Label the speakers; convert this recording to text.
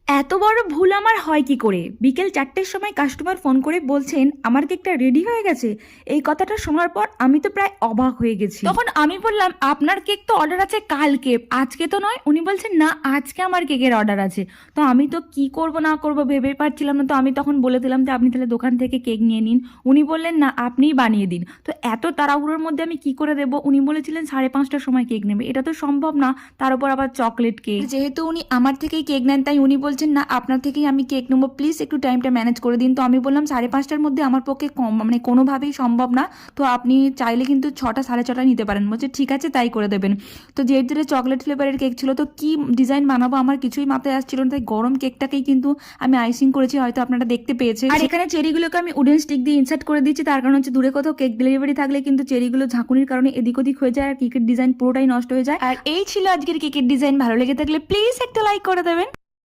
Speaker 1: এত বড় ভুল আমার হয় কি করে? বিকেল 4টের সময় কাস্টমার ফোন করে বলছেন আমার কেকটা রেডি হয়ে গেছে। এই কথাটা শোনার পর আমি তো প্রায় অবাক হয়ে গেছি। তখন আমি বললাম আপনার কেক তো অর্ডার আছে কালকে, আজকে তো নয়। উনি বলছেন না, আজকে আমার কেকের অর্ডার আছে। তো আমি তো কি করব না করব ভেবে পাচ্ছিলাম না। তো আমি তখন বলে দিলাম যে আপনি তাহলে দোকান থেকে কেক নিয়ে নিন। উনি বললেন না, আপনিই বানিয়ে দিন। তো এত তাড়াহুড়োর মধ্যে আমি কি করে দেবো? উনি বলেছিলেন 5:30টার সময় কেক নেবে, এটা তো সম্ভব না। তার উপর আবার চকলেট কেক। যেহেতু উনি আমার থেকেই কেক নেন, তাই উনি বলছেন না, আপনার থেকেই আমি কেক নেবো, প্লিজ একটু টাইমটা ম্যানেজ করে দিন। তো আমি বললাম 5:30টার মধ্যে আমার পক্ষে মানে কোনোভাবেই সম্ভব না। তো আপনি চাইলে কিন্তু 6টা 6:30 নিতে পারেন। বলছে ঠিক আছে, তাই করে দেবেন। তো যেহেতু চকলেট ফ্লেভারের কেক ছিল, তো কি ডিজাইন বানাবো আমার কিছুই মাথায় আসছিল না। তাই গরম কেকটাকেই কিন্তু আমি আইসিং করেছি, হয়তো আপনারা দেখতে পেয়েছেন। আর এখানে চেরিগুলোকে আমি উডেন স্টিক দিয়ে ইনসার্ট করে দিচ্ছি। তার কারণ হচ্ছে দূরে কোথাও কেক ডেলিভারি থাকলে কিন্তু চেরিগুলো ঝাঁকুনির কারণে এদিক ওদিক হয়ে যায় আর কেকের ডিজাইন পুরোটাই নষ্ট হয়ে যায়। আর এই ছিল আজকের কেকের ডিজাইন। ভালো লেগে থাকলে প্লিজ একটা লাইক করে দেবেন।